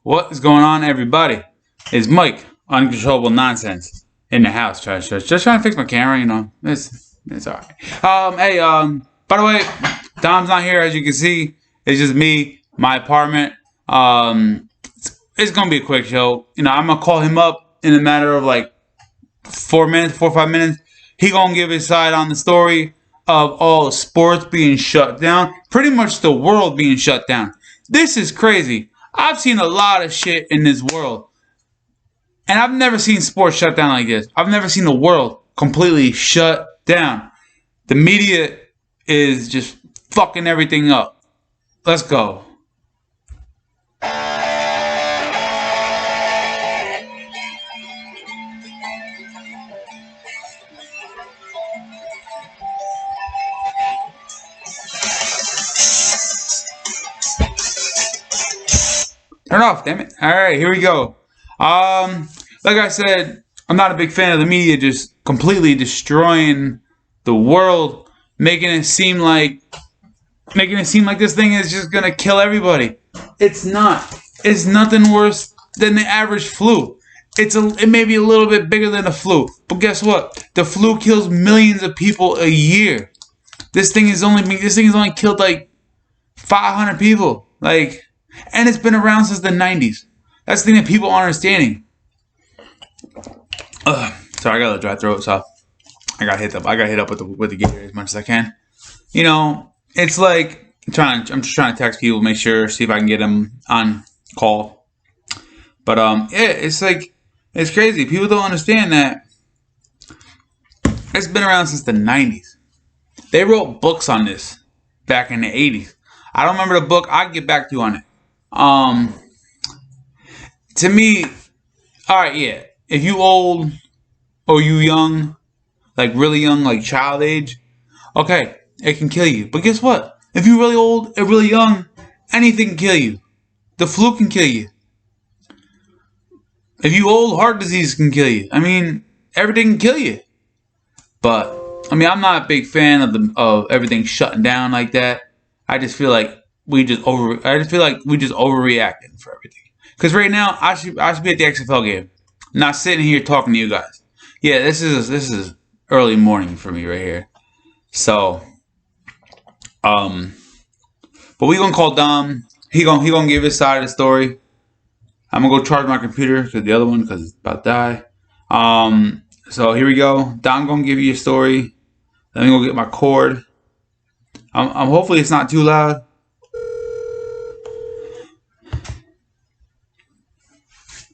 What is going on, everybody? It's Mike, uncontrollable nonsense, in the house. Just trying to fix my camera, you know. It's alright. By the way, Dom's not here, as you can see. It's just me, my apartment. It's gonna be a quick show. You know, I'm gonna call him up in a matter of like 4 or 5 minutes. He gonna give his side on the story of all sports being shut down. Pretty much the world being shut down. This is crazy. I've seen a lot of shit in this world. And I've never seen sports shut down like this. I've never seen the world completely shut down. The media is just fucking everything up. Let's go. Turn off, damn it. Alright, here we go. Like I said, I'm not a big fan of the media just completely destroying the world, making it seem like this thing is just gonna kill everybody. It's not. It's nothing worse than the average flu. It may be a little bit bigger than the flu, but guess what? The flu kills millions of people a year. This thing has only killed like 500 people. And it's been around since the 90s. That's the thing that people aren't understanding. Sorry, I got a dry throat, so I got hit up with the Gatorade as much as I can. You know, it's like I'm just trying to text people, make sure, see if I can get them on call. But it's crazy. People don't understand that it's been around since the 90s. They wrote books on this back in the 80s. I don't remember the book. I'll get back to you on it. To me, alright, yeah. If you old or you young, like really young, like child age, okay, it can kill you. But guess what? If you're really old and really young, anything can kill you. The flu can kill you. If you old, heart disease can kill you. I mean, everything can kill you. But I mean, I'm not a big fan of everything shutting down like that. I just feel like we just overreacting for everything. Because right now, I should be at the XFL game, not sitting here talking to you guys. Yeah, this is early morning for me right here. So, but we gonna call Dom. He gonna give his side of the story. I'm gonna go charge my computer because the other one it's about to die. So here we go. Dom gonna give you a story. Let me go get my cord. I'm hopefully it's not too loud.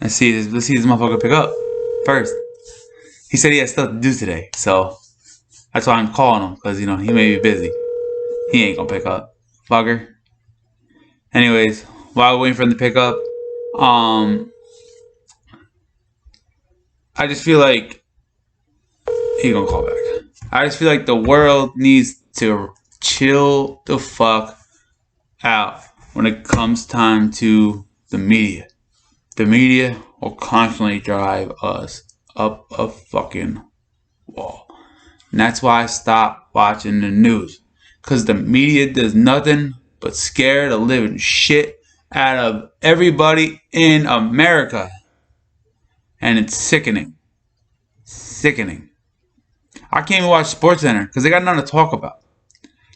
Let's see this motherfucker pick up first. He said he has stuff to do today, so that's why I'm calling him, because, you know, he may be busy. He ain't gonna pick up. Bugger. Anyways, while we're waiting for him to pick up, I just feel like he gonna call back. I just feel like the world needs to chill the fuck out when it comes time to the media. The media will constantly drive us up a fucking wall. And that's why I stopped watching the news. Because the media does nothing but scare the living shit out of everybody in America. And it's sickening. Sickening. I can't even watch SportsCenter because they got nothing to talk about.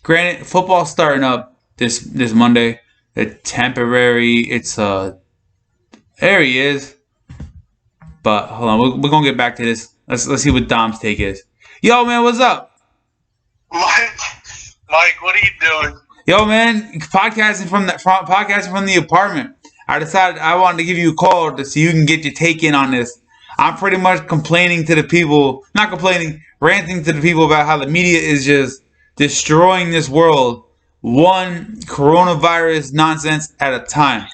Granted, football's starting up this Monday. The temporary, there he is. But hold on, we're gonna get back to this. Let's see what Dom's take is. Yo, man, what's up? Mike, what are you doing? Yo, man, podcasting from the apartment. I decided I wanted to give you a call so you can get your take in on this. I'm pretty much ranting to the people about how the media is just destroying this world, one coronavirus nonsense at a time.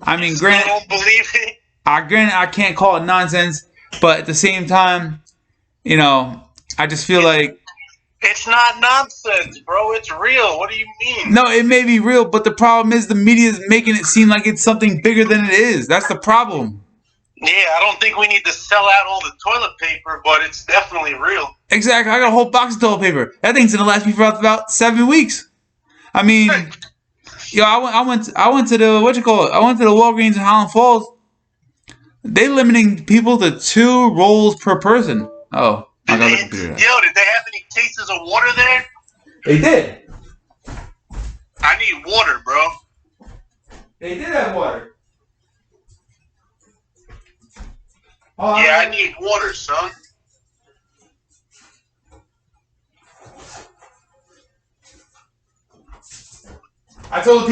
I mean, granted, don't believe it. I can't call it nonsense, but at the same time, you know, I just feel like it's not nonsense, bro. It's real. What do you mean? No, it may be real, but the problem is the media is making it seem like it's something bigger than it is. That's the problem. Yeah, I don't think we need to sell out all the toilet paper, but it's definitely real. Exactly. I got a whole box of toilet paper. That thing's gonna last me for about 7 weeks. I mean, Yo, I went to the what you call it? I went to the Walgreens in Highland Falls. They limiting people to 2 rolls per person. Oh, I got the computer. Yo, did they have any cases of water there? They did. I need water, bro. They did have water. Oh, yeah, I need water, son. I told the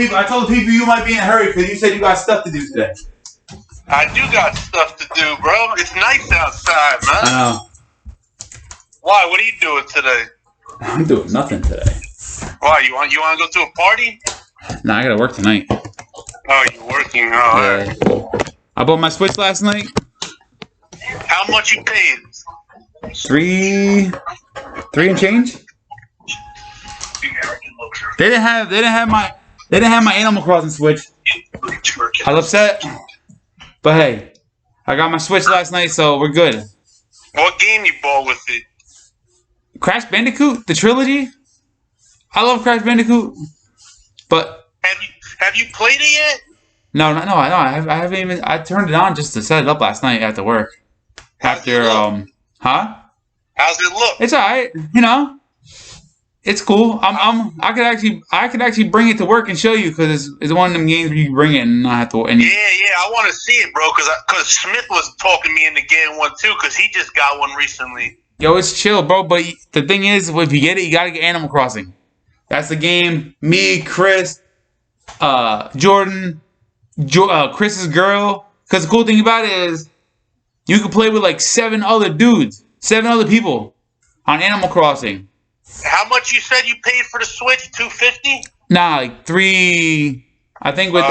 people you might be in a hurry because you said you got stuff to do today. I do got stuff to do, bro. It's nice outside, man. I know. Why? What are you doing today? I'm doing nothing today. Why? You want to go to a party? Nah, I gotta work tonight. Oh, you're working. Oh, all right. I bought my Switch last night. How much you paid? Three and change. They didn't have my Animal Crossing Switch. I was upset, but hey, I got my Switch last night, so we're good. What game you bought with it? Crash Bandicoot, the trilogy. I love Crash Bandicoot, but have you played it yet? No. I haven't even. I turned it on just to set it up last night after work. After huh? How's it look? It's alright. You know, it's cool. I could actually bring it to work and show you because it's one of them games where you bring it and not have to. Yeah. I want to see it, bro. Because Smith was talking me into getting one too. Because he just got one recently. Yo, it's chill, bro. But the thing is, if you get it, you gotta get Animal Crossing. That's the game. Me, Chris, Jordan, Chris's girl. Because the cool thing about it is, you can play with like 7 other people on Animal Crossing. How much you said you paid for the Switch? $250? Nah, like 3. I think with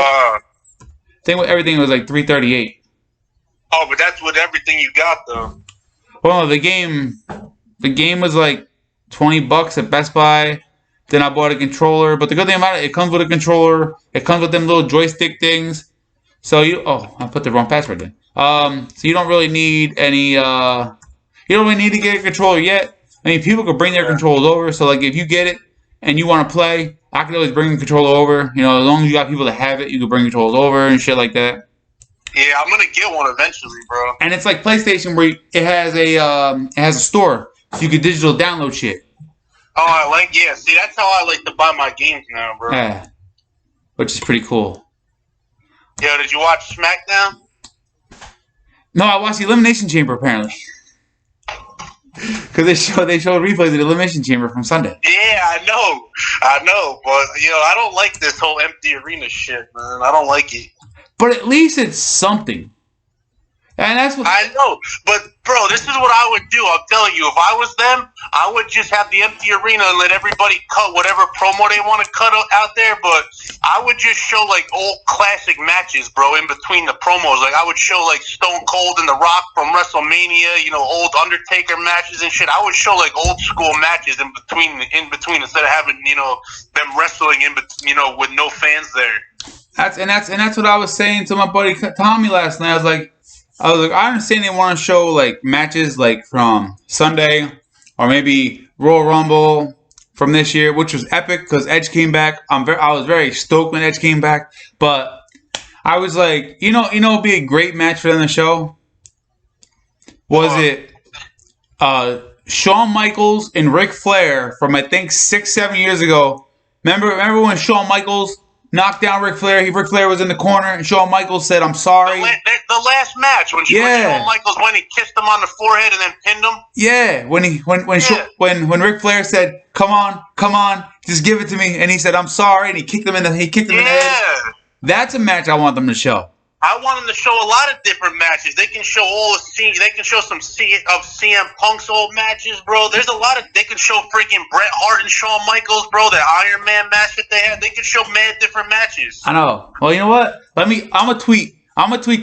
everything it was like $338. Oh, but that's with everything you got though. Well, the game was like $20 at Best Buy. Then I bought a controller. But the good thing about it comes with a controller. It comes with them little joystick things. So I put the wrong password in. So you don't really need any. You don't really need to get a controller yet. I mean, people could bring their controllers over. So like, if you get it and you want to play, I can always bring the controller over. You know, as long as you got people that have it, you can bring controllers over and shit like that. Yeah, I'm gonna get one eventually, bro. And it's like PlayStation, where it has a store, so you can digital download shit. Oh, yeah. See, that's how I like to buy my games now, bro. Yeah, which is pretty cool. Yo, did you watch Smackdown? No, I watched the Elimination Chamber apparently. Because they showed replays of the Elimination Chamber from Sunday. Yeah, I know, but I don't like this whole empty arena shit, man. I don't like it. But at least it's something. And that's what I know. But bro, this is what I would do. I'm telling you, if I was them, I would just have the empty arena and let everybody cut whatever promo they want to cut out there. But I would just show like old classic matches, bro, in between the promos. Like I would show like Stone Cold and The Rock from WrestleMania, old Undertaker matches and shit. I would show like old school matches in between instead of having them wrestling with no fans there. That's what I was saying to my buddy Tommy last night. I was like, I understand they want to show like matches like from Sunday or maybe Royal Rumble from this year, which was epic because Edge came back. I was very stoked when Edge came back, but I was like, it'd be a great match for them to show. Was it Shawn Michaels and Ric Flair from I think 6-7 years ago? Remember when Shawn Michaels knocked down Ric Flair? Ric Flair was in the corner, and Shawn Michaels said, "I'm sorry." The last match when Shawn Michaels went and kissed him on the forehead and then pinned him. Yeah, when Ric Flair said, "Come on, just give it to me," and he said, "I'm sorry," and he kicked him in the head. That's a match I want them to show. I want them to show a lot of different matches. They can show They can show some of CM Punk's old matches, bro. There's a lot of. They can show freaking Bret Hart and Shawn Michaels, bro. That Iron Man match that they had. They can show mad different matches. I know. Well, you know what? I'm a tweet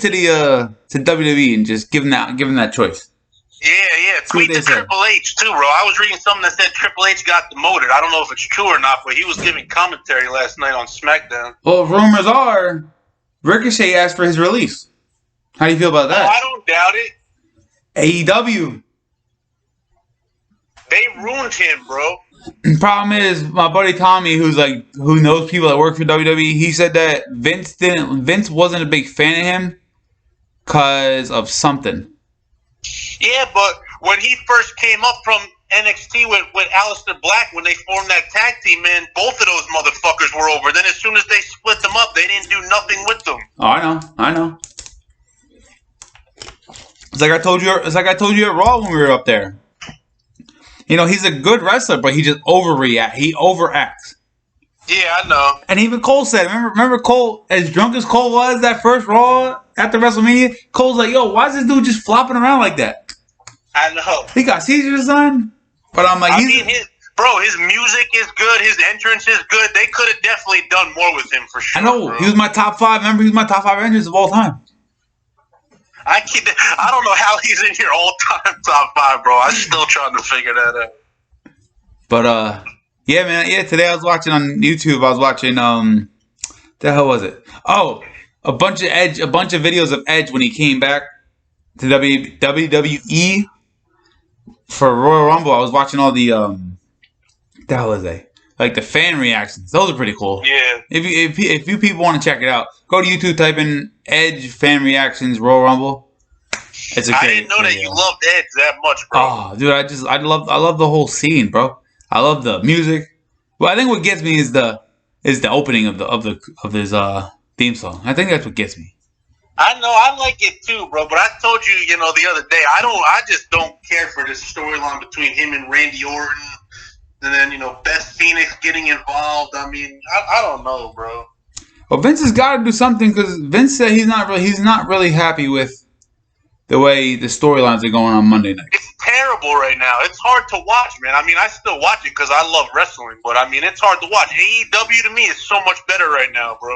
to the to WWE and just give them that choice. Yeah. Tweet to Triple H too, bro. I was reading something that said Triple H got demoted. I don't know if it's true or not, but he was giving commentary last night on SmackDown. Well, rumors are Ricochet asked for his release. How do you feel about that? Oh, I don't doubt it. AEW. They ruined him, bro. Problem is, my buddy Tommy, who knows people that work for WWE, he said that Vince wasn't a big fan of him because of something. Yeah, but when he first came up from NXT with Aleister Black, when they formed that tag team, man, both of those motherfuckers were over. Then as soon as they split them up, they didn't do nothing with them. Oh, I know. It's like I told you at Raw when we were up there. You know, he's a good wrestler, but he just He overacts. Yeah, I know. And even Cole said, remember Cole, as drunk as Cole was that first Raw after WrestleMania, Cole's like, yo, why is this dude just flopping around like that? I know. He got seizures, son. But I'm like, his music is good. His entrance is good. They could have definitely done more with him for sure. I know. Bro. He was my top 5. Remember, he was my top 5 entrance of all time. I don't know how he's in your all-time top 5, bro. I'm still trying to figure that out. But, yeah, man. Yeah, today I was watching on YouTube. I was watching, the hell was it? Oh, a bunch of videos of Edge when he came back to WWE for Royal Rumble. I was watching all the hell is they? Like the fan reactions. Those are pretty cool. Yeah. If you people want to check it out, go to YouTube, type in Edge fan reactions Royal Rumble. It's I didn't know that you loved Edge that much, bro. Oh, dude, I love the whole scene, bro. I love the music. Well, I think what gets me is the opening of his theme song. I think that's what gets me. I know, I like it too, bro. But I told you, the other day, I just don't care for this storyline between him and Randy Orton, and then Beth Phoenix getting involved. I mean, I don't know, bro. Well, Vince has got to do something because Vince said he's not really happy with the way the storylines are going on Monday night. It's terrible right now. It's hard to watch, man. I mean, I still watch it because I love wrestling, but I mean, it's hard to watch. AEW to me is so much better right now, bro.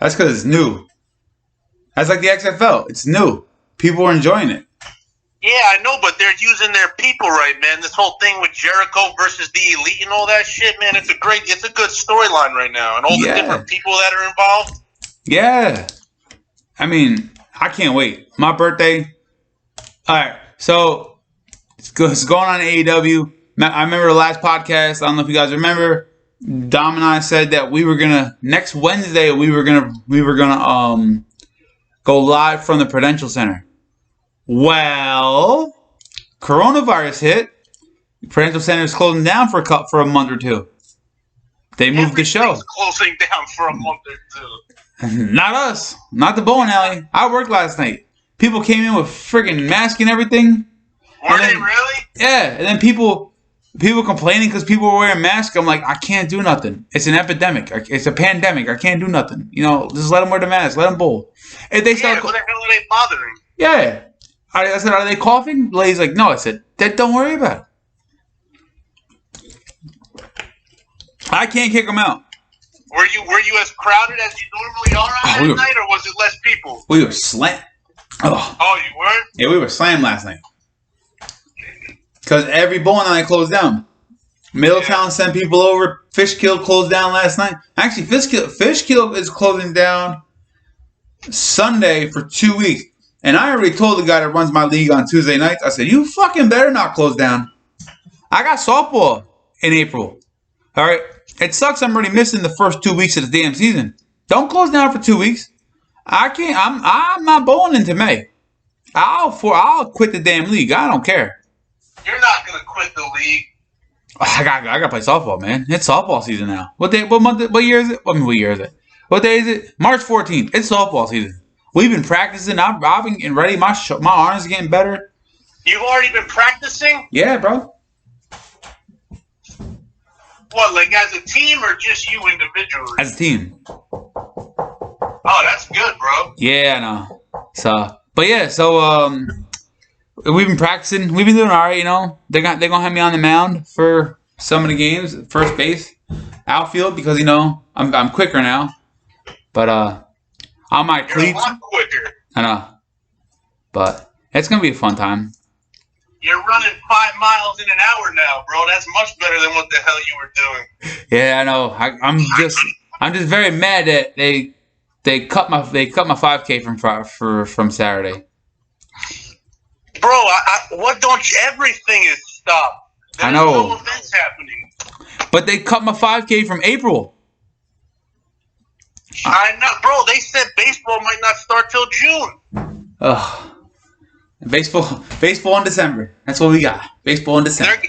That's because it's new. That's like the XFL. It's new. People are enjoying it. Yeah, I know, but they're using their people right, man. This whole thing with Jericho versus the Elite and all that shit, man, it's a good storyline right now. And all the different people that are involved. Yeah. I mean, I can't wait. My birthday. All right. So, it's going on in AEW. I remember the last podcast. I don't know if you guys remember. Dom and I said that next Wednesday, we were gonna go live from the Prudential Center. Well, coronavirus hit. Prudential Center is closing down for a month or two. They moved the show. Closing down for a month or two. Not us. Not the bowling alley. I worked last night. People came in with friggin' masks and everything. Were they really? Yeah, and then people complaining because people were wearing masks. I'm like, I can't do nothing. It's an epidemic. It's a pandemic. I can't do nothing. Just let them wear the mask. Let them bowl. If they start, who the hell are they bothering? Yeah. I said, are they coughing? The lady's like, no. I said, don't worry about it. I can't kick them out. Were you as crowded as you normally are on that night, or was it less people? We were slammed. Oh, you were? Yeah, we were slammed last night. Because every bowling alley closed down. Middletown sent people over. Fishkill closed down last night. Actually, Fishkill is closing down Sunday for 2 weeks. And I already told the guy that runs my league on Tuesday nights, I said, you fucking better not close down. I got softball in April. All right? It sucks I'm already missing the first 2 weeks of the damn season. Don't close down for 2 weeks. I can't. I'm not bowling into May. I'll quit the damn league. I don't care. You're not gonna quit the league. I gotta play softball, man. It's softball season now. What month? What year is it? What year is it? What day is it? March 14th. It's softball season. We've been practicing. I've been getting ready. My arms are getting better. You've already been practicing? Yeah, bro. What, like as a team or just you individually? As a team. Oh, that's good, bro. Yeah, I know. So we've been practicing. We've been doing all right, They're gonna have me on the mound for some of the games, first base, outfield, because I'm quicker now. But on my cleats, you're a lot quicker. I know. But it's gonna be a fun time. You're running 5 miles in an hour now, bro. That's much better than what the hell you were doing. Yeah, I know. I'm just very mad that they cut my 5K from Saturday. Bro, what don't you? Everything is stopped. There's I know. no events happening. But they cut my 5K from April. I know, bro. They said baseball might not start till June. Ugh. Baseball in December. That's what we got. Baseball in December.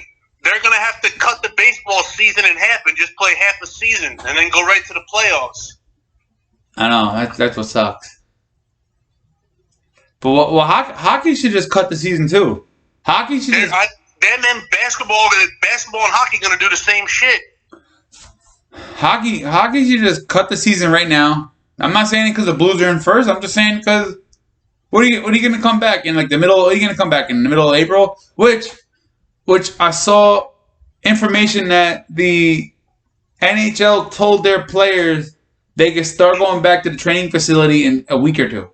They're gonna have to cut the baseball season in half and just play half a season and then go right to the playoffs. I know that's what sucks. But hockey should just cut the season too. Hockey should just. Then basketball and hockey gonna do the same shit. Hockey should just cut the season right now. I'm not saying it because the Blues are in first. I'm just saying because what are you gonna come back in like the middle? Are you gonna come back in the middle of April? Which I saw information that the NHL told their players they could start going back to the training facility in a week or two.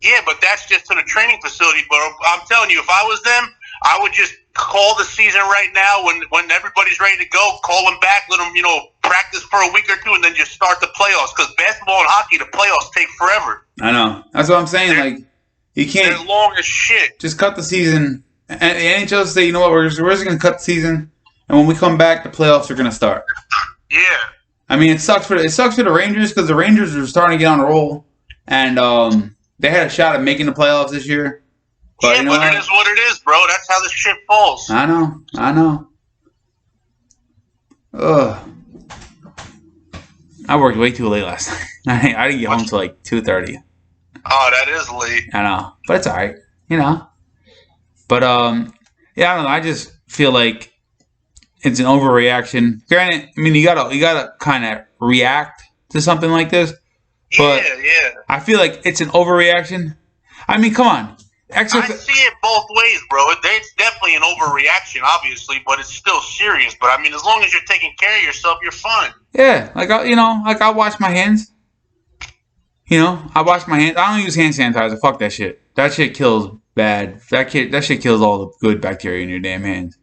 Yeah, but that's just to the training facility. But I'm telling you, if I was them, I would just call the season right now when everybody's ready to go. Call them back, let them practice for a week or two, and then just start the playoffs. Because basketball and hockey, the playoffs take forever. I know. That's what I'm saying. You can't. They're long as shit. Just cut the season. And the NHL say, you know what, we're just going to cut the season, and when we come back, the playoffs are going to start. Yeah. I mean, it sucks for the Rangers because the Rangers are starting to get on a roll, and they had a shot at making the playoffs this year. But, but it is what it is, bro. That's how this shit falls. I know. Ugh. I worked way too late last night. I didn't get home until like 2:30. Oh, that is late. I know, but it's all right, But yeah, I don't know. I just feel like it's an overreaction. Granted, I mean you gotta kind of react to something like this. But yeah. I feel like it's an overreaction. I mean, come on. I see it both ways, bro. It's definitely an overreaction, obviously, but it's still serious. But I mean, as long as you're taking care of yourself, you're fine. Yeah, I wash my hands. I wash my hands. I don't use hand sanitizer. Fuck that shit. That shit kills bad. That shit kills all the good bacteria in your damn hands.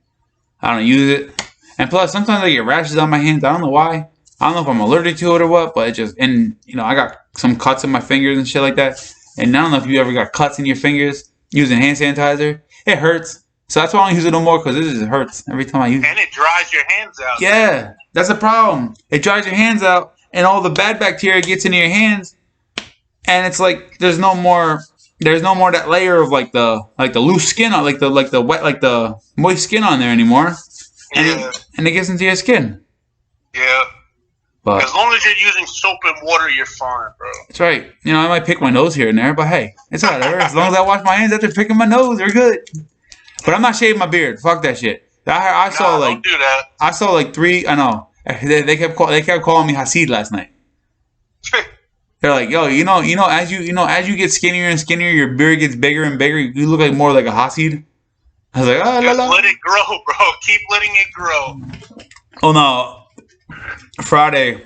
I don't use it. And plus, sometimes I get rashes on my hands. I don't know why. I don't know if I'm allergic to it or what, but I got some cuts in my fingers and shit like that. And I don't know if you ever got cuts in your fingers using hand sanitizer. It hurts. So that's why I don't use it no more, because it just hurts every time I use it. And it dries your hands out. Yeah, that's the problem. It dries your hands out, and all the bad bacteria gets into your hands, and it's like there's no more that layer of like the loose skin on like the wet like the moist skin on there anymore. And it gets into your skin. Yeah. But as long as you're using soap and water, you're fine, bro. That's right. I might pick my nose here and there, but hey, it's whatever. As long as I wash my hands after picking my nose, we're good. But I'm not shaving my beard. Fuck that shit. Don't do that. I saw like 3. I know. They kept calling me Hasid last night. They're like, yo, as you get skinnier and skinnier, your beard gets bigger and bigger. You look like more like a Hasid. I was like, Just let it grow, bro. Keep letting it grow. Oh no. Friday,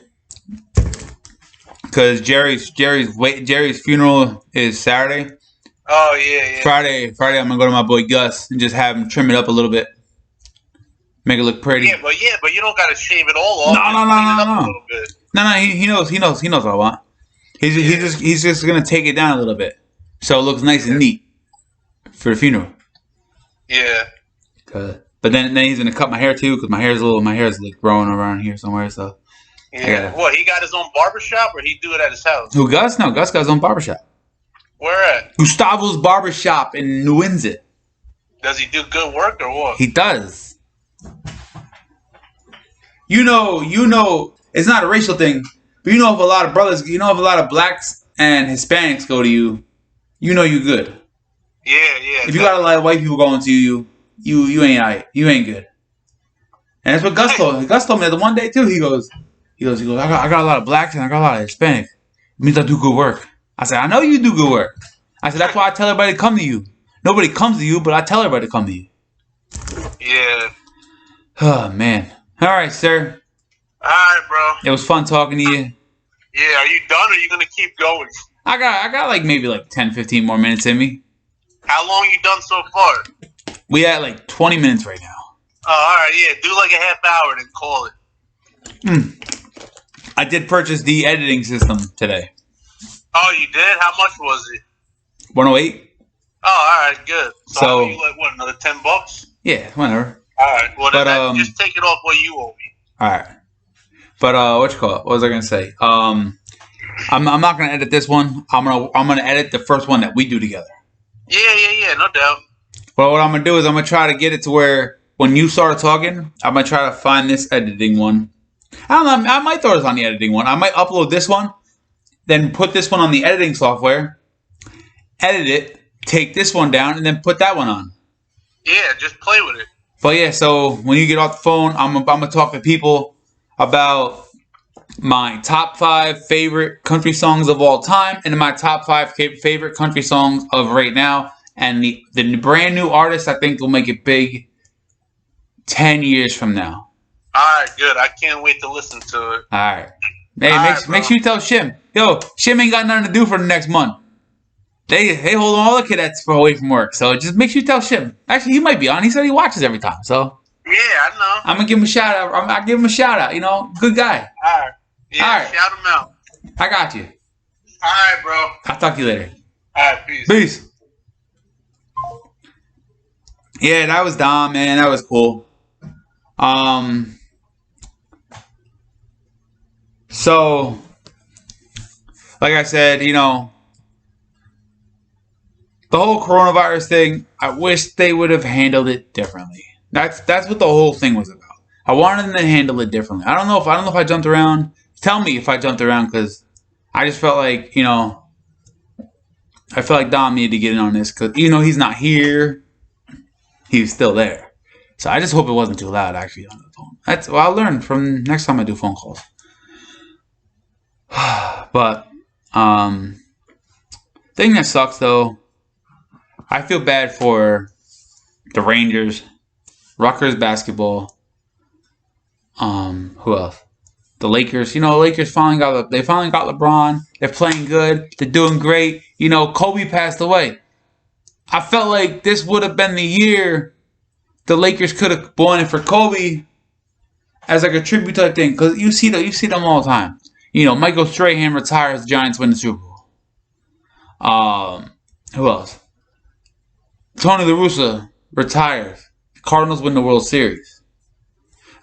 because Jerry's funeral is Saturday. Oh yeah. Friday, I'm gonna go to my boy Gus and just have him trim it up a little bit, make it look pretty. Yeah, but you don't gotta shave it all off. No. He knows what I want. He's just gonna take it down a little bit, so it looks nice and neat for the funeral. Yeah. But then he's gonna cut my hair too, because my hair is like growing around here somewhere. So yeah. What, he got his own barbershop, or he do it at his house? Who, Gus? No, Gus got his own barbershop. Where at? Gustavo's Barbershop in New Windsor. Does he do good work or what? He does. It's not a racial thing, but if a lot of brothers, if a lot of blacks and Hispanics go to you, you good. Yeah. If you got a lot of white people going to you, you ain't alright. You ain't good. And that's what Gus told me. Gus told me that one day too. He goes, I got a lot of blacks and I got a lot of Hispanics. It means I do good work. I said, I know you do good work. I said, that's why I tell everybody to come to you. Nobody comes to you, but I tell everybody to come to you. Yeah. Oh, man. All right, sir. All right, bro. It was fun talking to you. Yeah, are you done or are you going to keep going? I got maybe 10, 15 more minutes in me. How long you done so far? We at 20 minutes right now. Oh, all right, yeah. Do a half hour and call it. I did purchase the editing system today. Oh, you did? How much was it? 108. Oh, all right, good. So you another $10? Yeah, whatever. All right, well, just take it off what you owe me. All right. But what you call it? What was I gonna say? I'm not gonna edit this one. I'm gonna edit the first one that we do together. Yeah, no doubt. But what I'm gonna do is I'm gonna try to get it to where when you start talking, I'm gonna try to find this editing one. I don't know. I might throw this on the editing one. I might upload this one, then put this one on the editing software, edit it, take this one down, and then put that one on. Yeah, just play with it. But yeah, so when you get off the phone, I'm gonna talk to people about my top 5 favorite country songs of all time, and my top 5 favorite country songs of right now. And the brand new artist I think will make it big 10 years from now. Alright, good. I can't wait to listen to it. Alright. Hey, make sure you tell Shim. Yo, Shim ain't got nothing to do for the next month. They hold all the cadets away from work. So just make sure you tell Shim. Actually, he might be on. He said he watches every time. So yeah, I know. I'm gonna give him a shout out. I'll give him a shout out. You know, good guy. Alright. Yeah, all right. Shout him out. I got you. Alright, bro. I'll talk to you later. Alright, peace. Peace. Yeah, that was Dom, man. That was cool. So, like I said, you know, the whole coronavirus thing, I wish they would have handled it differently. That's what the whole thing was about. I wanted them to handle it differently. I don't know if I jumped around. Tell me if I jumped around, because I just felt like, you know, I felt like Dom needed to get in on this, because even though he's not here, he's still there. So I just hope it wasn't too loud actually on the phone. That's what I'll learn from next time I do phone calls. But thing that sucks though, I feel bad for the Rangers, Rutgers basketball. Who else? The Lakers. You know, the Lakers finally got LeBron. They're playing good. They're doing great. You know, Kobe passed away. I felt like this would have been the year the Lakers could have won it for Kobe as like a tribute type thing, because you see them all the time. You know, Michael Strahan retires, the Giants win the Super Bowl. Who else? Tony La Russa retires, the Cardinals win the World Series.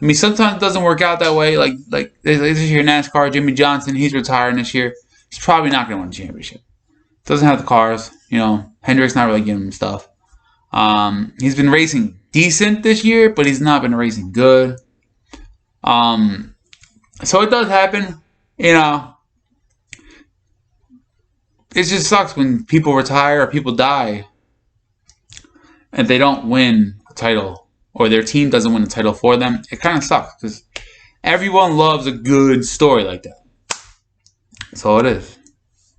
I mean, sometimes it doesn't work out that way. Like this year, NASCAR, Jimmy Johnson, he's retiring this year. He's probably not going to win a championship. Doesn't have the cars. You know, Hendrick's not really giving him stuff. He's been racing decent this year, but he's not been racing good. So it does happen. You know, it just sucks when people retire or people die and they don't win a title, or their team doesn't win a title for them. It kind of sucks because everyone loves a good story like that. That's all it is.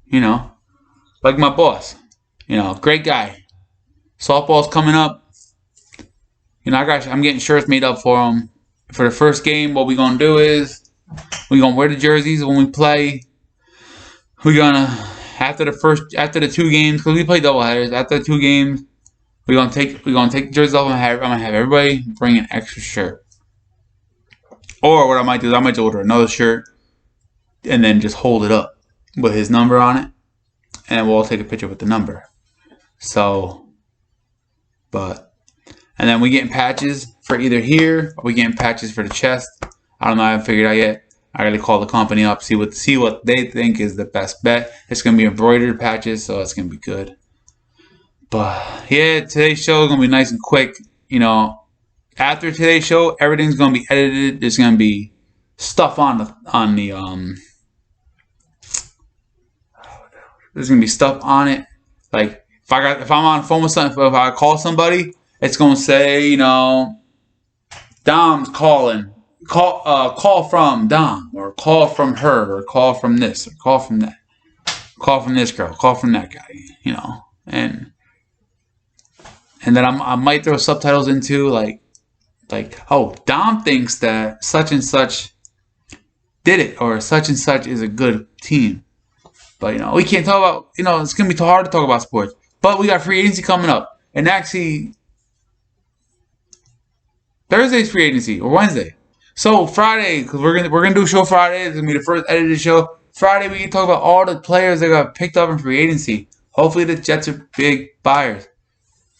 You know, like my boss. You know, great guy. Softball's coming up. You know, I'm getting shirts made up for him. For the first game, what we're going to do is we're going to wear the jerseys when we play. We're going to, after the 2 games, because we play doubleheaders, after the 2 games, we're gonna take the jerseys off, and I'm gonna have everybody bring an extra shirt. Or what I might do is I might just order another shirt and then just hold it up with his number on it, and we'll all take a picture with the number. So, and then we getting patches for either here, or we getting patches for the chest. I don't know. I haven't figured out yet. I gotta call the company up, see what they think is the best bet. It's gonna be embroidered patches, so it's gonna be good. But yeah, today's show is gonna be nice and quick. You know, after today's show, everything's gonna be edited. There's gonna be stuff on the there's gonna be stuff on it. Like if I'm on the phone with something, if I call somebody, it's gonna say, you know, Dom's calling. Call from Dom, or call from her, or call from this, or call from that. Call from this girl, call from that guy, you know. And then I might throw subtitles into like, oh, Dom thinks that such and such did it, or such and such is a good team. But, you know, we can't talk about, you know, it's going to be too hard to talk about sports. But we got free agency coming up. And actually, Thursday's free agency, or Wednesday. So Friday, because we're gonna do a show Friday. It's going to be the first edited show. Friday, we can talk about all the players that got picked up in free agency. Hopefully the Jets are big buyers.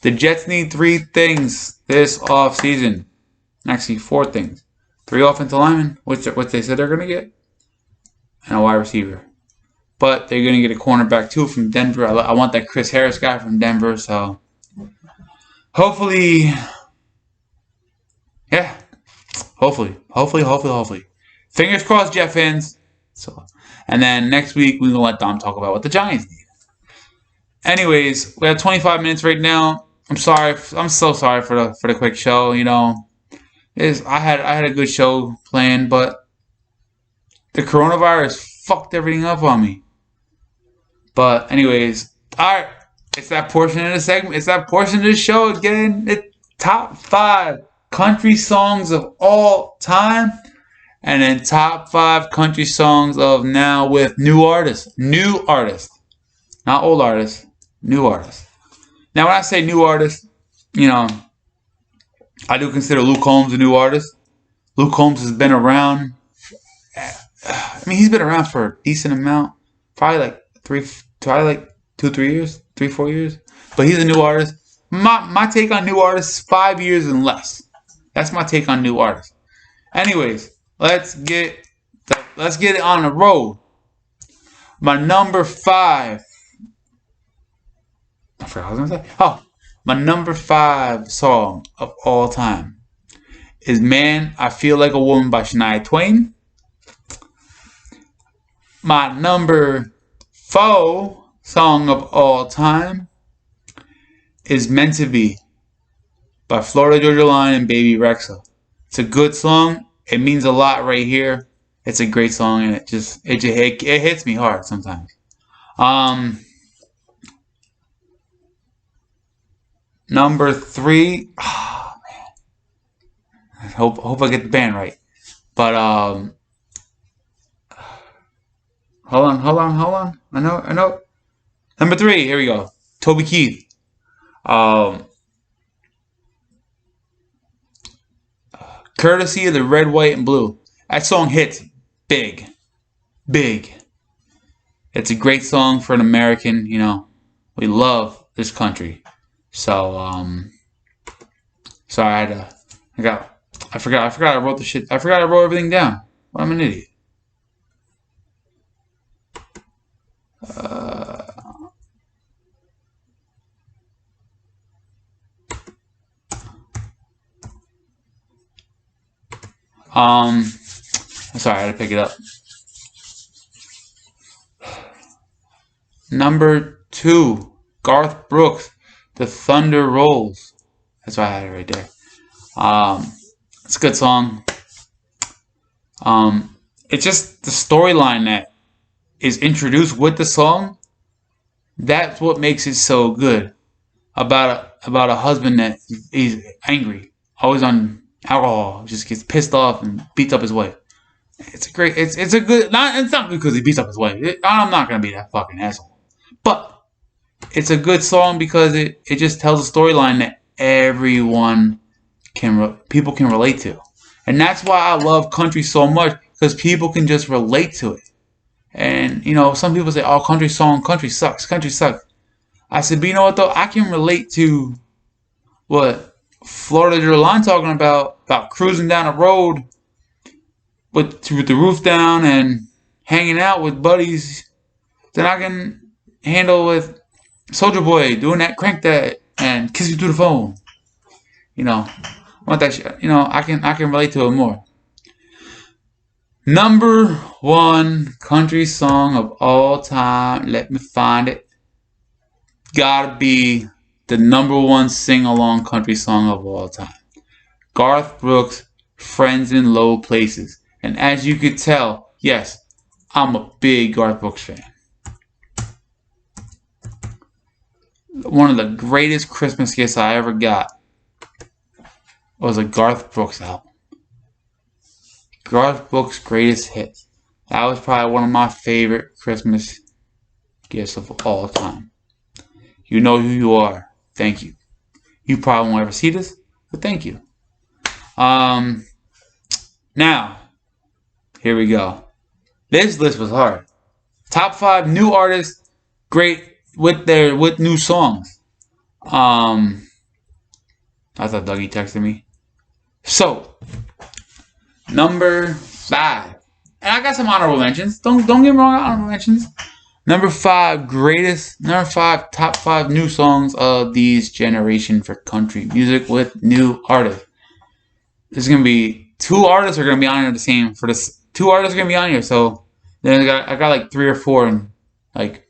The Jets need 3 things this offseason. Actually, 4 things. 3 offensive linemen, which they said they're going to get, and a wide receiver. But they're going to get a cornerback too from Denver. I want that Chris Harris guy from Denver. So hopefully, yeah, hopefully. Fingers crossed, Jet fans. So, and then next week we're gonna let Dom talk about what the Giants need. Anyways, we have 25 minutes right now. I'm sorry. I'm so sorry for the quick show. You know, I had a good show planned, but the coronavirus fucked everything up on me. But anyways, all right. It's that portion of the segment. It's that portion of the show again. The top 5 country songs of all time, and then top 5 country songs of now with new artists. New artists, not old artists. New artists. Now, when I say new artists, you know, I do consider Luke Combs a new artist. Luke Combs has been around. I mean, he's been around for a decent amount. Probably like 2, 3 years, 3, 4 years. But he's a new artist. My take on new artists, 5 years and less. That's my take on new artists. Anyways, let's get it on the road. My number 5. I forgot what I was gonna say. Oh, my number 5 song of all time is "Man, I Feel Like a Woman" by Shania Twain. My number 4 song of all time is "Meant to Be" by Florida Georgia Line and Baby Rexha. It's a good song. It means a lot right here. It's a great song, and it hits me hard sometimes. Number 3. Oh man. I hope I get the band right. But hold on. I know. Number 3. Here we go. Toby Keith. Courtesy of the Red, White, and Blue. That song hits big. It's a great song for an American. You know, we love this country. So I forgot I wrote the shit. I forgot I wrote everything down. Well, I'm an idiot. Sorry, I had to pick it up. Number 2, Garth Brooks, "The Thunder Rolls." That's why I had it right there. It's a good song. It's just the storyline that is introduced with the song. That's what makes it so good. About a husband that he's angry, always on alcohol, just gets pissed off and beats up his wife. It's a good. It's not because he beats up his wife. I'm not gonna be that fucking asshole. But it's a good song because it just tells a storyline that people can relate to, and that's why I love country so much, because people can just relate to it. And you know, some people say, "Oh, country sucks." I said, but you know what though? I can relate to what Florida Georgia Line talking about cruising down the road with the roof down and hanging out with buddies. Then I can handle with Soulja Boy doing that, crank that, and kiss you through the phone. You know, I want that shit. You know, I can relate to it more. Number 1 country song of all time. Let me find it. Gotta be the number 1 sing-along country song of all time. Garth Brooks, "Friends in Low Places." And as you could tell, yes, I'm a big Garth Brooks fan. One of the greatest Christmas gifts I ever got was a Garth Brooks album. Garth Brooks' greatest hits. That was probably one of my favorite Christmas gifts of all time. You know who you are. Thank you. You probably won't ever see this, but thank you. Now, here we go. This list was hard. Top 5 new artists, great with new songs. I thought Dougie texted me. So, Number 5. And I got some honorable mentions. Don't get me wrong, honorable mentions. Number 5, top 5 new songs of these generation for country music with new artists. There's gonna be 2 artists are gonna be on here the same for this. 2 artists are gonna be on here, so then I got like 3 or 4 and like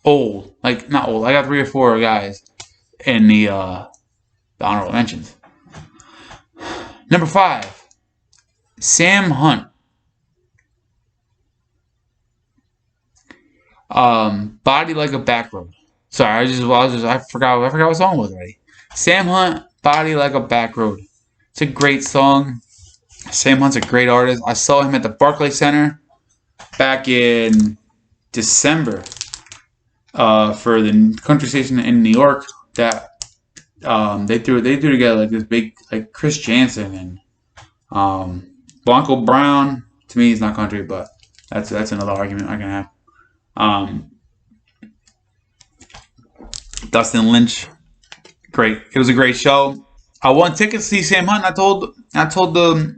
old, like not old. I got 3 or 4 guys in the honorable mentions. Number 5, Sam Hunt. Body Like a Back Road. Sorry, I forgot what song it was already. Sam Hunt, Body Like a Back Road. It's a great song. Sam Hunt's a great artist. I saw him at the Barclays Center back in December for the country station in New York. That they threw together like this big, like Chris Jansen and Blanco Brown. To me, he's not country, but that's another argument I can have. Dustin Lynch, great. It was a great show. I won tickets to see Sam Hunt. I told the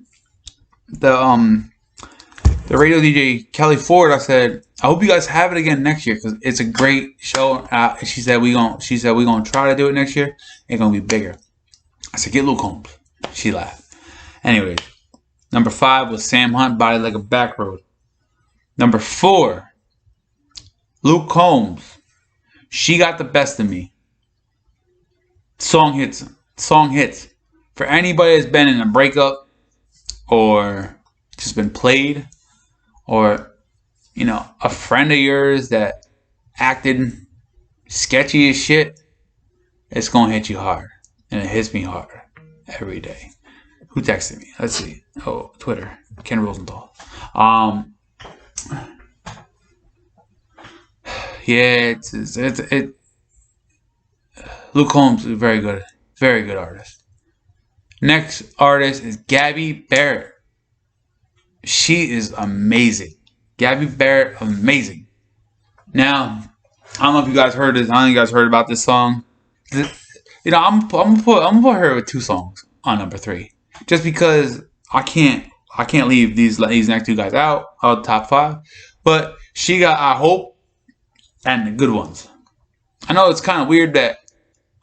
radio DJ Kelly Ford. I said, I hope you guys have it again next year because it's a great show. She said we gonna try to do it next year. It's gonna be bigger. I said, get Luke Combs. She laughed. Anyways, number 5 was Sam Hunt, Body Like a Back Road. Number 4. Luke Combs, She Got the Best of Me. Song hits. For anybody that's been in a breakup or just been played or, a friend of yours that acted sketchy as shit, it's going to hit you hard. And it hits me hard every day. Who texted me? Let's see. Oh, Twitter. Ken Rosenthal. Yeah, Luke Combs is very good artist. Next artist is Gabby Barrett. She is amazing. Gabby Barrett, amazing. Now, I don't know if you guys heard this. I don't know if you guys heard about this song. I'm gonna put her with 2 songs on number 3, just because I can't leave these next 2 guys out of the top 5. But she got I Hope and the good ones. I know it's kind of weird that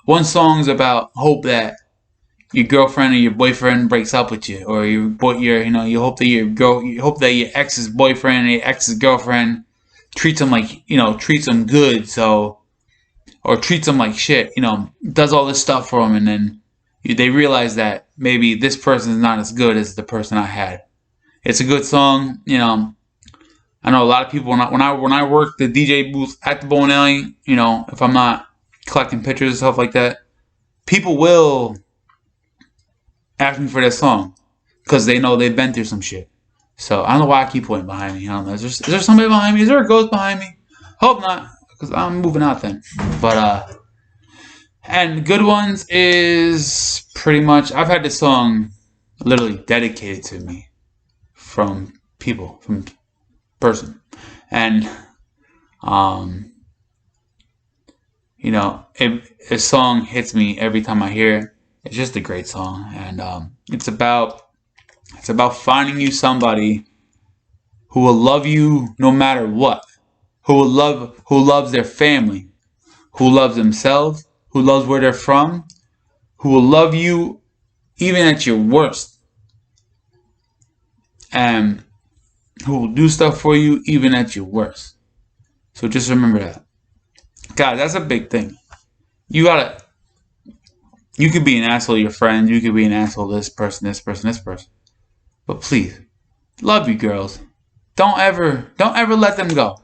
one song's about hope that your girlfriend or your boyfriend breaks up with you, or you hope that your ex's boyfriend or your ex's girlfriend treats them good, or treats them like shit, does all this stuff for them, and then they realize that maybe this person is not as good as the person I had. It's a good song, I know a lot of people when I work the DJ booth at the bowling alley, if I'm not collecting pictures and stuff like that, people will ask me for that song because they know they've been through some shit. So I don't know why I keep pointing behind me. I don't know. Is there somebody behind me? Is there a ghost behind me? Hope not, because I'm moving out then. But and good ones is pretty much I've had this song literally dedicated to me from person, and a song hits me every time I hear it. It's just a great song, and it's about finding you somebody who will love you no matter what, who loves their family, who loves themselves, who loves where they're from, who will love you even at your worst, and who will do stuff for you even at your worst. So just remember that. God, that's a big thing. You could be an asshole to your friends. You could be an asshole to this person. But please, love you girls. Don't ever let them go.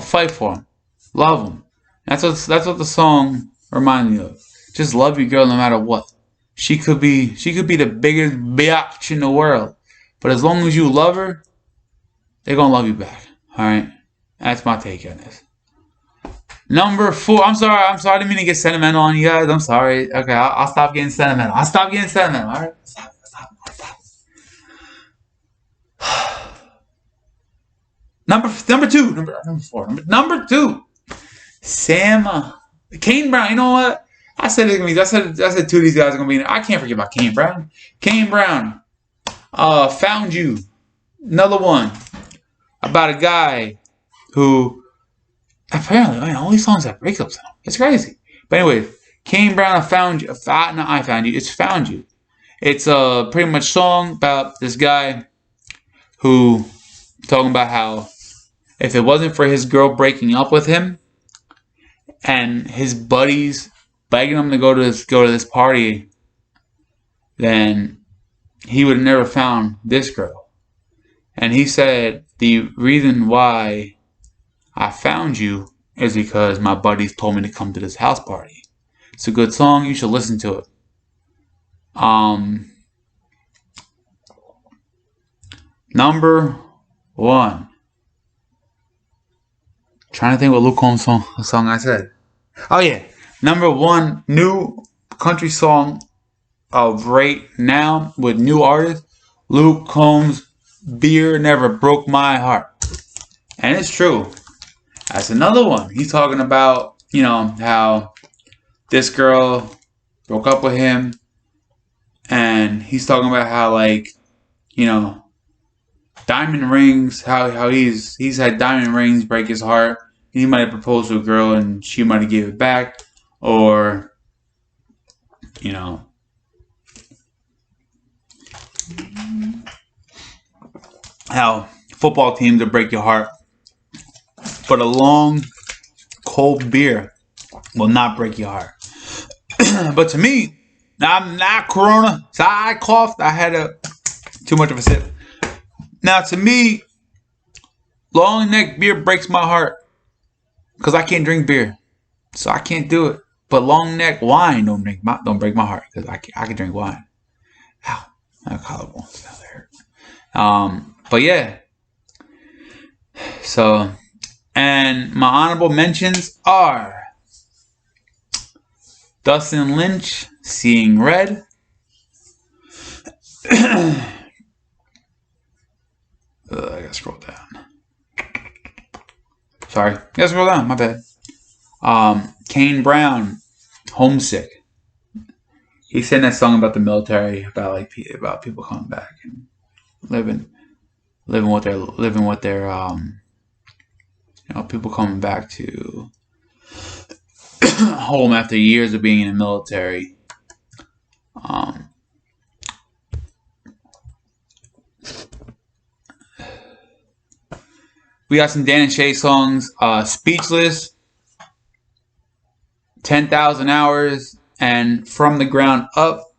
Fight for them. Love them. That's what the song reminds me of. Just love your girl no matter what. She could be the biggest bitch in the world. But as long as you love her, they're going to love you back. Alright? That's my take on this. Number 4. I'm sorry. I didn't mean to get sentimental on you guys. I'm sorry. Okay, I'll stop getting sentimental. Alright? Stop. Number 2. Number 4. Number 2. Kane Brown. You know what? I said 2 of these guys are going to be in there. I can't forget about Kane Brown. Kane Brown. Found You. Another one about a guy who apparently, man, all these songs have breakups in them. It's crazy. But anyway, Kane Brown, I Found You. Not I Found You. It's Found You. It's a pretty much song about this guy who talking about how if it wasn't for his girl breaking up with him and his buddies begging him to go to this party, then he would have never found this girl. And he said the reason why I found you is because my buddies told me to come to this house party. It's a good song. You should listen to it. Number one. Trying to think what Luke Combs song I said. Oh yeah. Number one new country song of right now with new artist. Luke Combs, Beer Never Broke My Heart. And it's true. That's another one. He's talking about, how this girl broke up with him. And he's talking about how, diamond rings, how he's had diamond rings break his heart. He might have proposed to a girl and she might have gave it back. Or, how football teams will break your heart. But a long, cold beer will not break your heart. But to me, I'm not Corona. So I coughed. I had too much of a sip. Now to me, long neck beer breaks my heart. Because I can't drink beer. So I can't do it. But long neck wine don't break my heart. Because I can drink wine. Ow. My collarbones. That hurt. But yeah. So, and my honorable mentions are Dustin Lynch, Seeing Red. I gotta scroll down. Sorry, I gotta scroll down. My bad. Kane Brown, Homesick. He sang that song about the military, about people coming back and living what their people coming back to home after years of being in the military. We got some Dan and Shay songs. Speechless, 10,000 Hours, and From the Ground Up.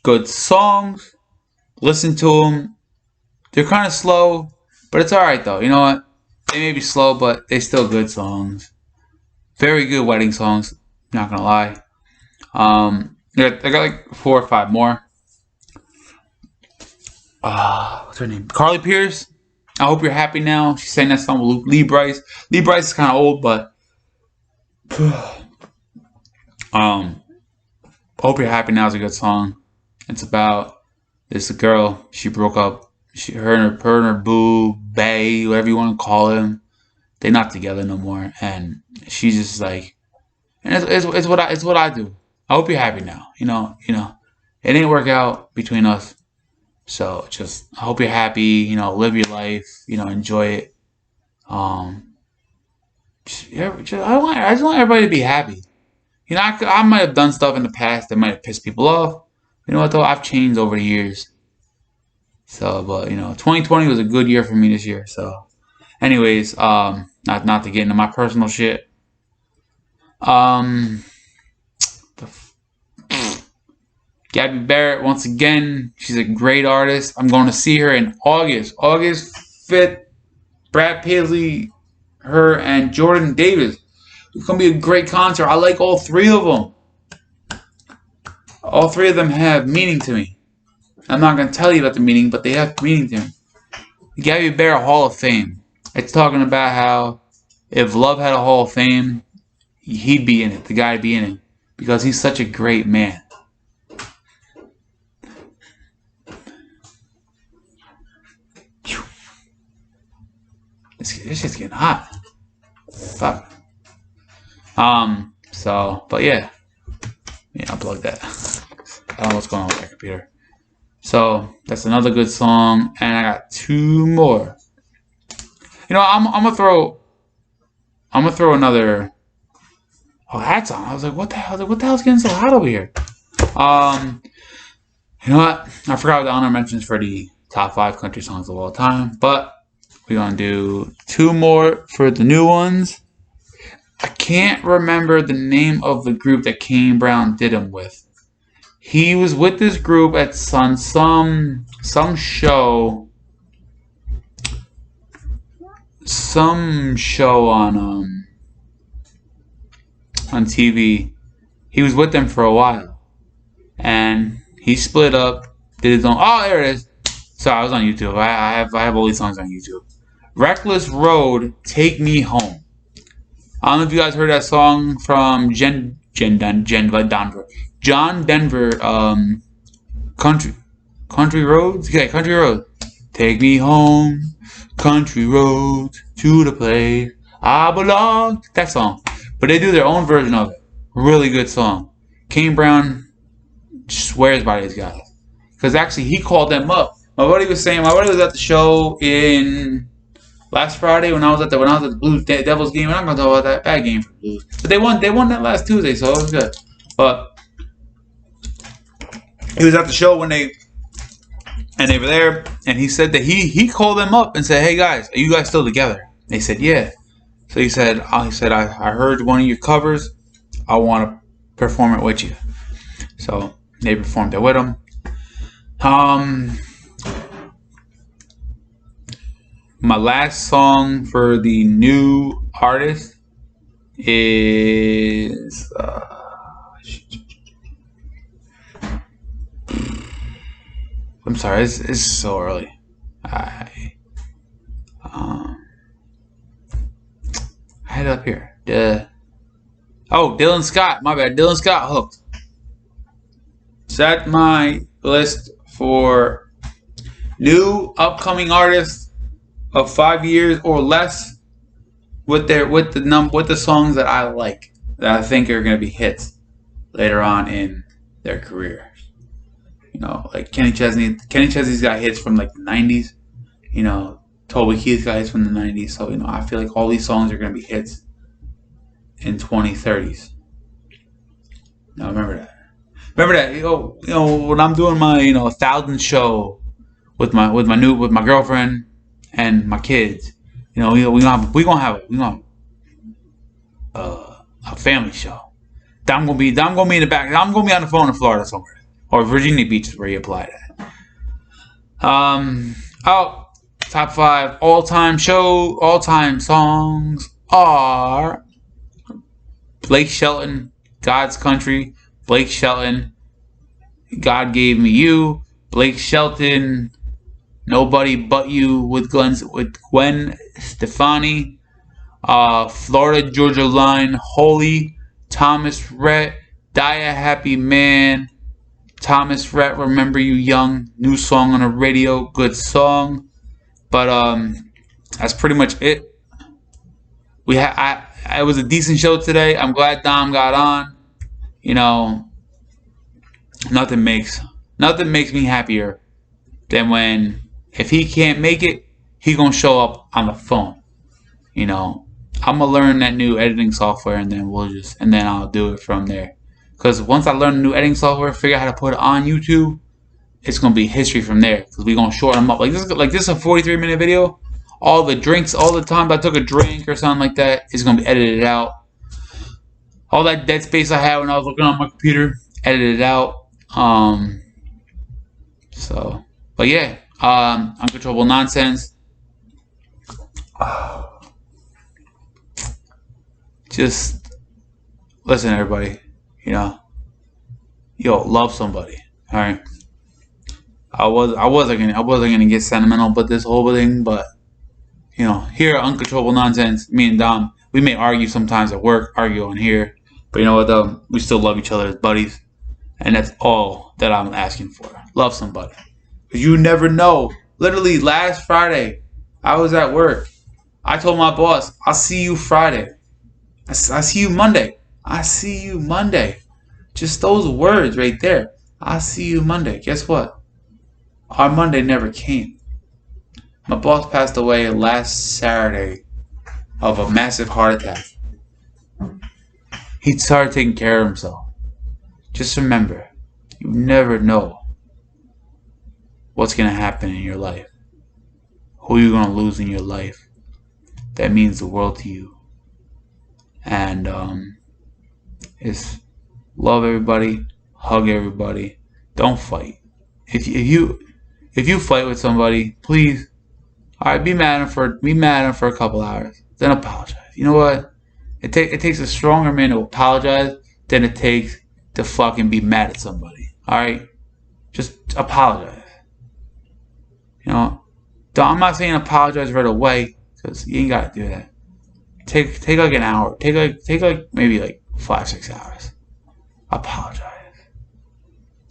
Good songs. Listen to them. They're kind of slow, but it's alright though. You know what? They may be slow, but they're still good songs. Very good wedding songs. Not gonna lie. I got like 4 or 5 more. What's her name? Carly Pierce. I Hope You're Happy Now. She sang that song with Lee Brice. Lee Brice is kind of old, but Hope You're Happy Now is a good song. It's about this girl. She broke up. Her and her boo, bae, whatever you want to call him. They're not together no more, and she's just like, and it's what I do. I hope you're happy now. It didn't work out between us. So just, I hope you're happy, live your life, enjoy it. I just want everybody to be happy. I might have done stuff in the past that might have pissed people off. You know what though? I've changed over the years. So, but 2020 was a good year for me this year. So, anyways, not to get into my personal shit. Gabby Barrett, once again, she's a great artist. I'm going to see her in August 5th. Brad Paisley, her, and Jordan Davis. It's going to be a great concert. I like all 3 of them. All 3 of them have meaning to me. I'm not going to tell you about the meaning, but they have meaning to me. Gabby Barrett Hall of Fame. It's talking about how if Love had a Hall of Fame, he'd be in it. The guy'd be in it. Because he's such a great man. This shit's getting hot. Fuck. But yeah. Yeah, unplug that. I don't know what's going on with my computer. So that's another good song, and I got two more. You know, I'm gonna throw another. Oh, that song. I was like, what the hell? What the hell's getting so hot over here? You know what? I forgot the honor mentions for the top 5 country songs of all time, but we're gonna do 2 more for the new ones. I can't remember the name of the group that Kane Brown did them with. He was with this group at some show on TV. He was with them for a while, and he split up, did his own. Oh, there it is. So I was on YouTube. I have all these songs on YouTube. Reckless Road, Take Me Home. I don't know if you guys heard that song from John Denver. Country Roads. Yeah, Country Roads. Take me home, country roads to the place I belong. That song. But they do their own version of it. Really good song. Kane Brown swears by these guys. Because actually he called them up. My buddy was at the show in last Friday when I was at the Blues Devils game, and I'm gonna talk about that bad game for the Blues. But they won that last Tuesday, so it was good. But he was at the show when they were there, and he said that he called them up and said, "Hey guys, are you guys still together?" They said, "Yeah." So he said, I heard one of your covers. I want to perform it with you. So they performed it with him. My last song for the new artist is I'm sorry, it's so early. I had it up here. Dylan Scott. My bad. Dylan Scott, Hooked. Set my list for new upcoming artists of 5 years or less with the songs that I like, that I think are going to be hits later on in their careers. You know, like Kenny Chesney. Kenny Chesney's got hits from like the 90s. You know, Toby Keith's got hits from the 90s. So, you know, I feel like all these songs are going to be hits in 2030s. Now, remember that. You know, when I'm doing my 1,000th show with my girlfriend and my kids, you know, we gonna have a family show. I'm gonna be in the back. I'm gonna be on the phone in Florida somewhere, or Virginia Beach is where you apply that. Top 5 all-time songs are Blake Shelton, God's Country. Blake Shelton, God Gave Me You. Blake Shelton, Nobody But You with Gwen Stefani. Florida Georgia Line, Holy. Thomas Rhett, Die a Happy Man. Thomas Rhett, Remember You Young. New song on the radio, good song. But that's pretty much it. It was a decent show today. I'm glad Dom got on. You know, nothing makes me happier than when, if he can't make it, he gonna show up on the phone. You know, I'm gonna learn that new editing software, and then I'll do it from there. Because once I learn the new editing software, figure out how to put it on YouTube, it's gonna be history from there. Because we gonna shorten them up. Like this is a 43-minute video. All the drinks, all the time I took a drink or something like that is gonna be edited out. All that dead space I had when I was looking on my computer, edited out. But yeah, Uncontrollable Nonsense. Just listen, everybody. You know, love somebody. All right. I wasn't gonna get sentimental about this whole thing, but you know, here at Uncontrollable Nonsense, me and Dom, we may argue sometimes at work, argue on here, but you know what though? We still love each other as buddies, and that's all that I'm asking for. Love somebody, because you never know. Literally last Friday, I was at work. I told my boss, "I'll see you Friday. I see you Monday. I see you Monday." Just those words right there. "I'll see you Monday." Guess what? Our Monday never came. My boss passed away last Saturday of a massive heart attack. He started taking care of himself. Just remember, you never know what's going to happen in your life, who you're going to lose in your life. That means the world to you. And is love everybody, hug everybody, don't fight. If you fight with somebody, please, all right, be mad at him for a couple hours, then apologize. You know what? It takes a stronger man to apologize than it takes to fucking be mad at somebody. All right, just apologize. You know, I'm not saying apologize right away because you ain't gotta do that. Take like an hour. Take like maybe like 5-6 hours. Apologize.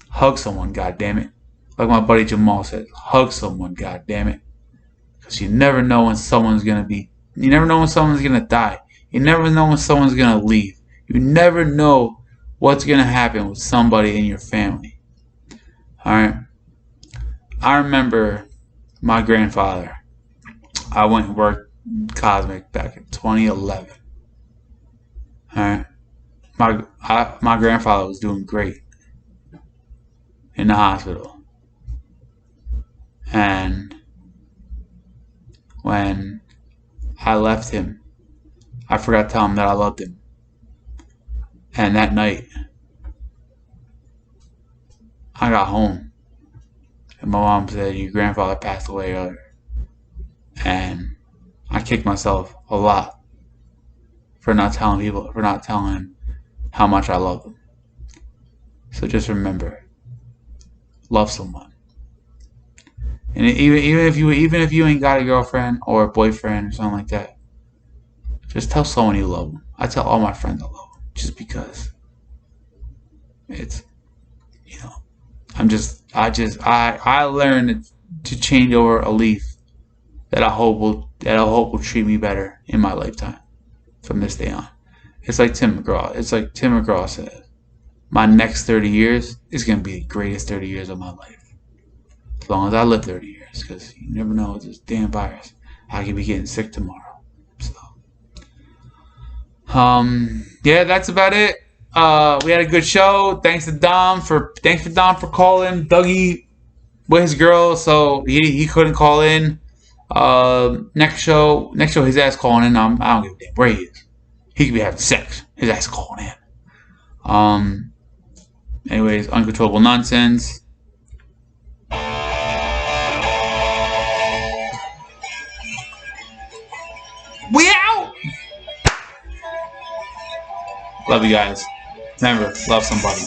Hug someone, goddammit. Like my buddy Jamal says, hug someone, goddammit. Because you never know when someone's gonna be. You never know when someone's gonna die. You never know when someone's gonna leave. You never know what's gonna happen with somebody in your family. Alright? I remember my grandfather. I went and worked Cosmic back in 2011. Alright? My grandfather was doing great in the hospital. And when I left him, I forgot to tell him that I loved him. And that night, I got home. And my mom said, your grandfather passed away earlier. And I kicked myself a lot for not telling him how much I love them. So just remember, love someone. And even if you ain't got a girlfriend or a boyfriend or something like that, just tell someone you love them. I tell all my friends I love them, just because it's, you know, I learned to change over a leaf that I hope will treat me better in my lifetime from this day on. It's like Tim McGraw says, my next 30 years is going to be the greatest 30 years of my life. As long as I live 30 years, because you never know with this damn virus. I could be getting sick tomorrow. So, yeah, that's about it. We had a good show. Thanks to Dom for calling. Dougie with his girl, so he couldn't call in. Next show, his ass calling in. I don't give a damn where he is. He could be having sex. His ass calling in. Anyways, uncontrollable nonsense. We out. Love you guys. Remember, love somebody.